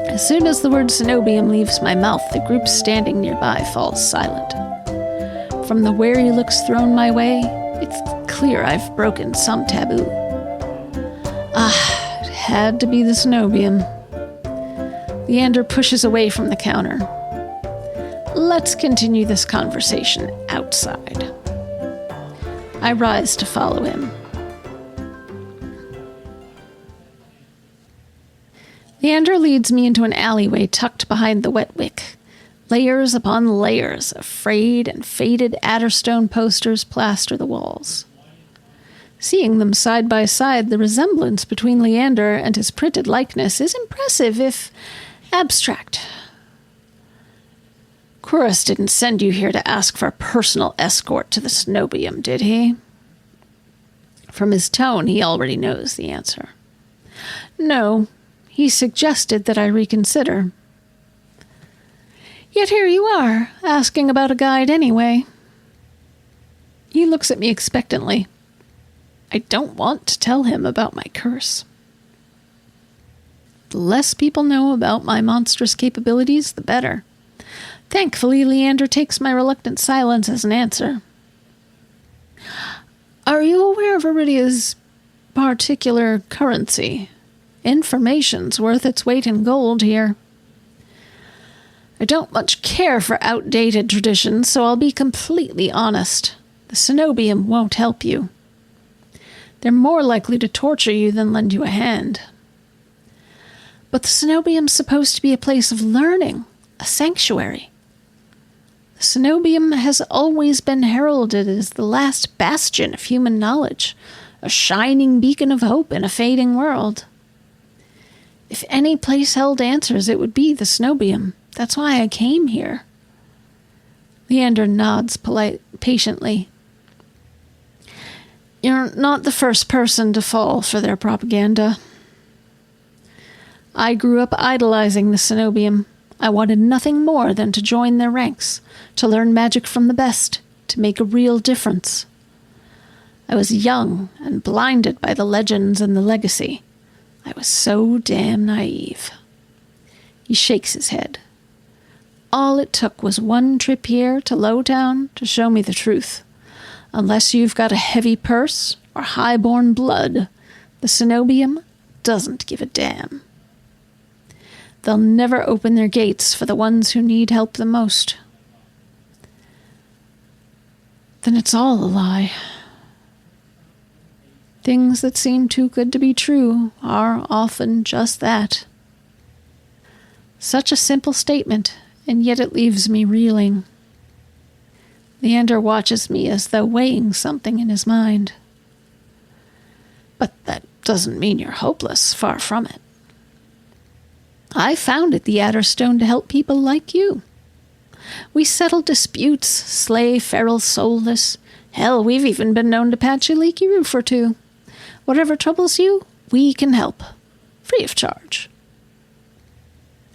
As soon as the word cenobium leaves my mouth, the group standing nearby falls silent. From the wary looks thrown my way, it's clear I've broken some taboo. It had to be the cenobium. Leander pushes away from the counter. Let's continue this conversation outside. I rise to follow him. Leander leads me into an alleyway tucked behind the wet wick. Layers upon layers of frayed and faded Adderstone posters plaster the walls. Seeing them side by side, the resemblance between Leander and his printed likeness is impressive, if abstract. Kurus didn't send you here to ask for a personal escort to the cenobium, did he? From his tone, he already knows the answer. No, he suggested that I reconsider. Yet here you are, asking about a guide anyway. He looks at me expectantly. I don't want to tell him about my curse. The less people know about my monstrous capabilities, the better. Thankfully, Leander takes my reluctant silence as an answer. Are you aware of Iridia's particular currency? Information's worth its weight in gold here. I don't much care for outdated traditions, so I'll be completely honest. The cenobium won't help you. They're more likely to torture you than lend you a hand. But the cenobium's supposed to be a place of learning, a sanctuary. The cenobium has always been heralded as the last bastion of human knowledge, a shining beacon of hope in a fading world. If any place held answers, it would be the cenobium. That's why I came here. Leander nods patiently. You're not the first person to fall for their propaganda. I grew up idolizing the cenobium. I wanted nothing more than to join their ranks, to learn magic from the best, to make a real difference. I was young and blinded by the legends and the legacy. I was so damn naive. He shakes his head. All it took was one trip here to Lowtown to show me the truth. Unless you've got a heavy purse or high-born blood, the cenobium doesn't give a damn. They'll never open their gates for the ones who need help the most. Then it's all a lie. Things that seem too good to be true are often just that. Such a simple statement, and yet it leaves me reeling. Leander watches me as though weighing something in his mind. But that doesn't mean you're hopeless, far from it. I founded the Adderstone to help people like you. We settle disputes, slay feral soulless. Hell, we've even been known to patch a leaky roof or two. Whatever troubles you, we can help. Free of charge.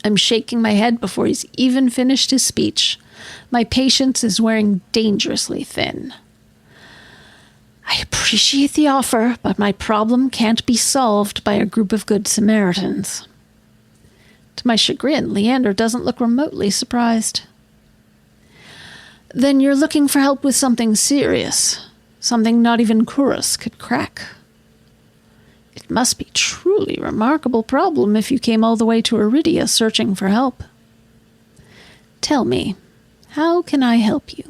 I'm shaking my head before he's even finished his speech. My patience is wearing dangerously thin. I appreciate the offer, but my problem can't be solved by a group of good Samaritans. To my chagrin, Leander doesn't look remotely surprised. Then you're looking for help with something serious, something not even Chorus could crack. It must be a truly remarkable problem if you came all the way to Iridia searching for help. Tell me, how can I help you?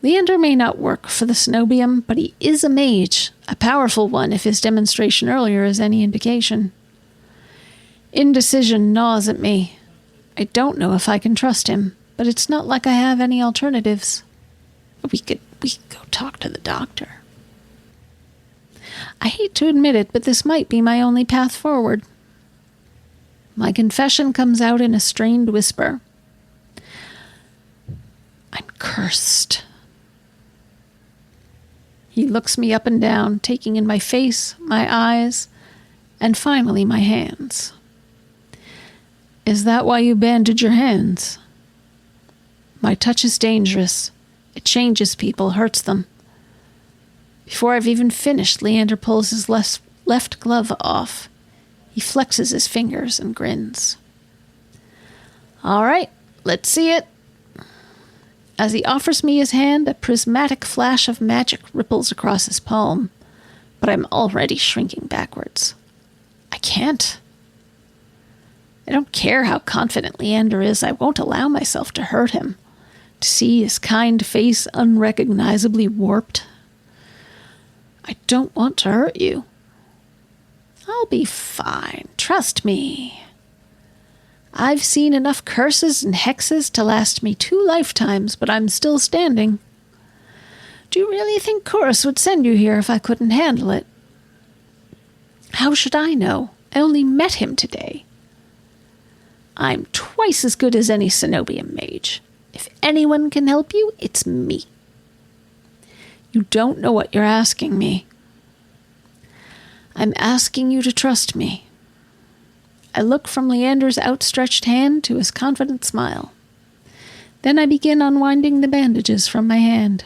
Leander may not work for the Cenobium, but he is a mage, a powerful one if his demonstration earlier is any indication. Indecision gnaws at me. I don't know if I can trust him, but it's not like I have any alternatives. We could go talk to the doctor. I hate to admit it, but this might be my only path forward. My confession comes out in a strained whisper. I'm cursed. He looks me up and down, taking in my face, my eyes, and finally my hands. Is that why you bandage your hands? My touch is dangerous. It changes people, hurts them. Before I've even finished, Leander pulls his left glove off. He flexes his fingers and grins. All right, let's see it. As he offers me his hand, a prismatic flash of magic ripples across his palm, but I'm already shrinking backwards. I can't. I don't care how confident Leander is, I won't allow myself to hurt him, to see his kind face unrecognizably warped. I don't want to hurt you. I'll be fine, trust me. I've seen enough curses and hexes to last me 2 lifetimes, but I'm still standing. Do you really think Chorus would send you here if I couldn't handle it? How should I know? I only met him today. I'm twice as good as any Cenobium mage. If anyone can help you, it's me. You don't know what you're asking me. I'm asking you to trust me. I look from Leander's outstretched hand to his confident smile. Then I begin unwinding the bandages from my hand.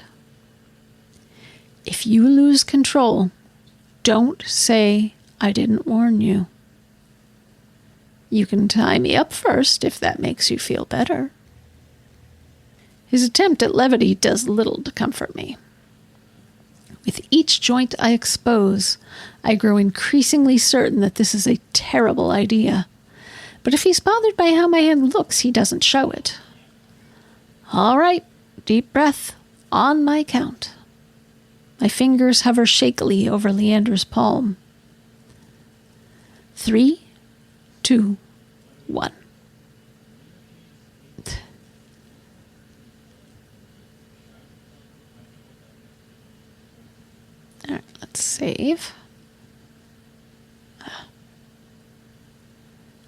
If you lose control, don't say I didn't warn you. You can tie me up first if that makes you feel better. His attempt at levity does little to comfort me. With each joint I expose, I grow increasingly certain that this is a terrible idea. But if he's bothered by how my hand looks, he doesn't show it. All right, deep breath, on my count. My fingers hover shakily over Leander's palm. 3, 2, 1. All right, let's save.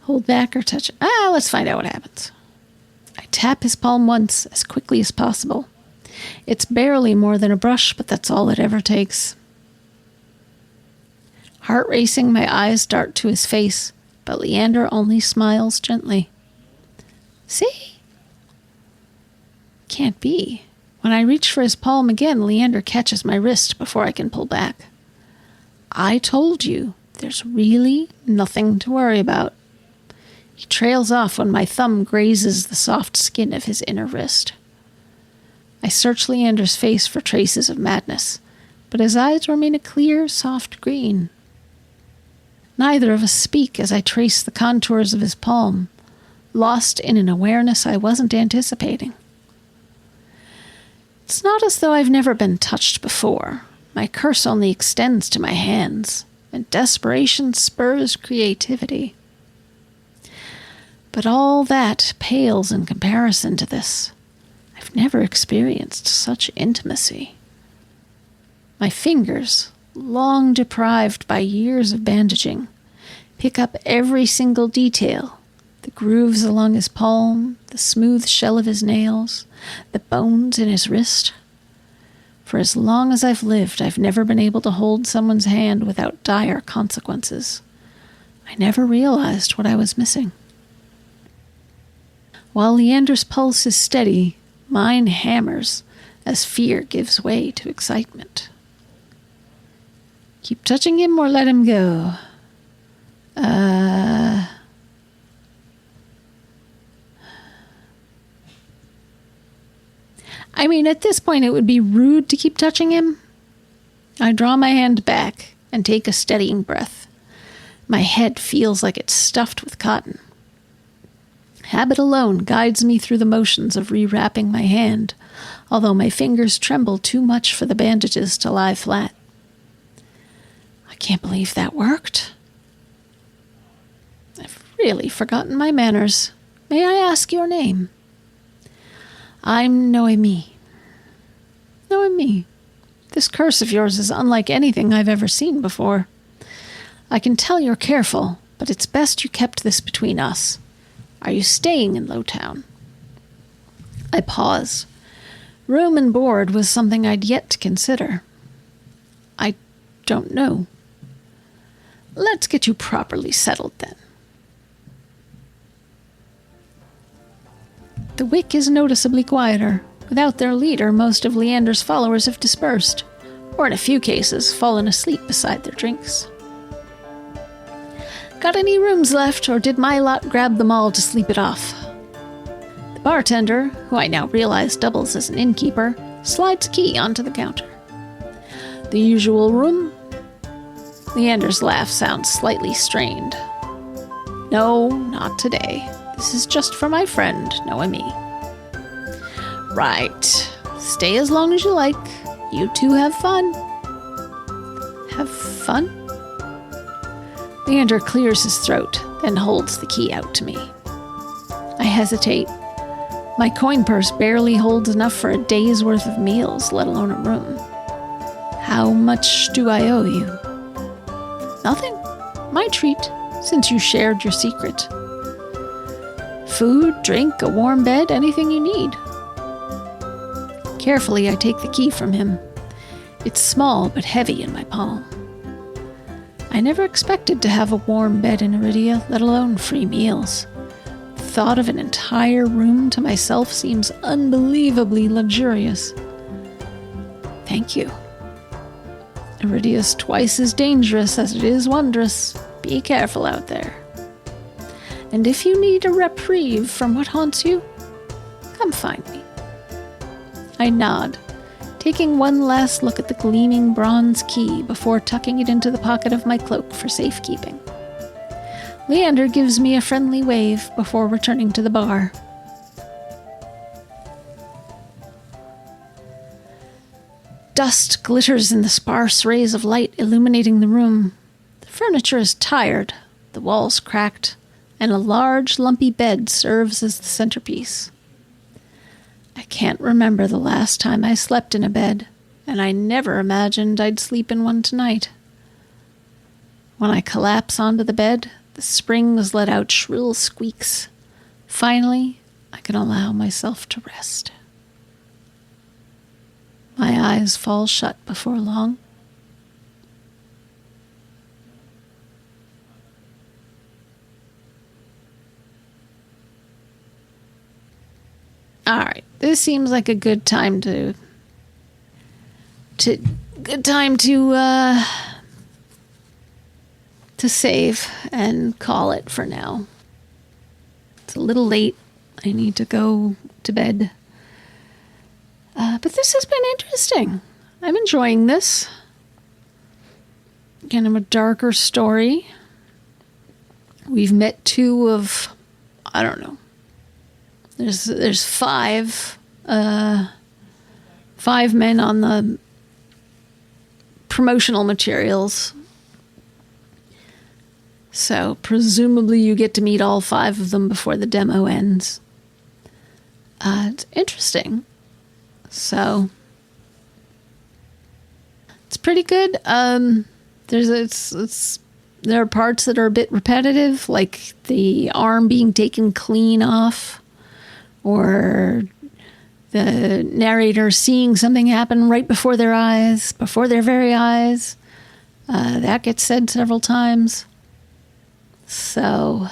Hold back or touch. Let's find out what happens. I tap his palm once, as quickly as possible. It's barely more than a brush, but that's all it ever takes. Heart racing, my eyes dart to his face, but Leander only smiles gently. See? Can't be. When I reach for his palm again, Leander catches my wrist before I can pull back. I told you, there's really nothing to worry about. He trails off when my thumb grazes the soft skin of his inner wrist. I search Leander's face for traces of madness, but his eyes remain a clear, soft green. Neither of us speak as I trace the contours of his palm, lost in an awareness I wasn't anticipating. It's not as though I've never been touched before. My curse only extends to my hands, and desperation spurs creativity. But all that pales in comparison to this. I've never experienced such intimacy. My fingers, long deprived by years of bandaging, pick up every single detail. The grooves along his palm, the smooth shell of his nails, the bones in his wrist. For as long as I've lived, I've never been able to hold someone's hand without dire consequences. I never realized what I was missing. While Leander's pulse is steady, mine hammers, as fear gives way to excitement. Keep touching him or let him go. I mean, at this point, it would be rude to keep touching him. I draw my hand back and take a steadying breath. My head feels like it's stuffed with cotton. Habit alone guides me through the motions of rewrapping my hand, although my fingers tremble too much for the bandages to lie flat. I can't believe that worked. I've really forgotten my manners. May I ask your name? I'm Noemi. Noemi, this curse of yours is unlike anything I've ever seen before. I can tell you're careful, but it's best you kept this between us. Are you staying in Lowtown? I pause. Room and board was something I'd yet to consider. I don't know. Let's get you properly settled then. The wick is noticeably quieter. Without their leader, most of Leander's followers have dispersed, or in a few cases, fallen asleep beside their drinks. Got any rooms left, or did my lot grab them all to sleep it off? The bartender, who I now realize doubles as an innkeeper, slides a key onto the counter. The usual room? Leander's laugh sounds slightly strained. No, not today. This is just for my friend, Noemi. Right. Stay as long as you like. You two have fun. Have fun? Leander clears his throat, then holds the key out to me. I hesitate. My coin purse barely holds enough for a day's worth of meals, let alone a room. How much do I owe you? Nothing. My treat, since you shared your secret. Food, drink, a warm bed, anything you need. Carefully, I take the key from him. It's small but heavy in my palm. I never expected to have a warm bed in Iridia, let alone free meals. The thought of an entire room to myself seems unbelievably luxurious. Thank you. Iridia's twice as dangerous as it is wondrous. Be careful out there. And if you need a reprieve from what haunts you, come find me. I nod, taking one last look at the gleaming bronze key before tucking it into the pocket of my cloak for safekeeping. Leander gives me a friendly wave before returning to the bar. Dust glitters in the sparse rays of light illuminating the room. The furniture is tired, the walls cracked, and a large, lumpy bed serves as the centerpiece. I can't remember the last time I slept in a bed, and I never imagined I'd sleep in one tonight. When I collapse onto the bed, the springs let out shrill squeaks. Finally, I can allow myself to rest. My eyes fall shut before long. All right, this seems like a good time to save and call it for now. It's a little late. I need to go to bed. But this has been interesting. I'm enjoying this. Kind of a darker story. We've met two of, I don't know. There's five men on the promotional materials. So presumably you get to meet all five of them before the demo ends. It's interesting. So it's pretty good. There are parts that are a bit repetitive, like the arm being taken clean off, or the narrator seeing something happen right before their eyes, before their very eyes. That gets said several times. So,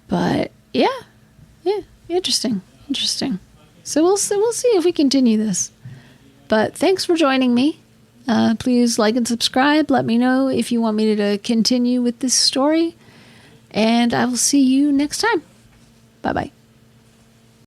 but yeah, interesting. So we'll see if we continue this. But thanks for joining me. Please like and subscribe. Let me know if you want me to continue with this story. And I will see you next time. Bye-bye.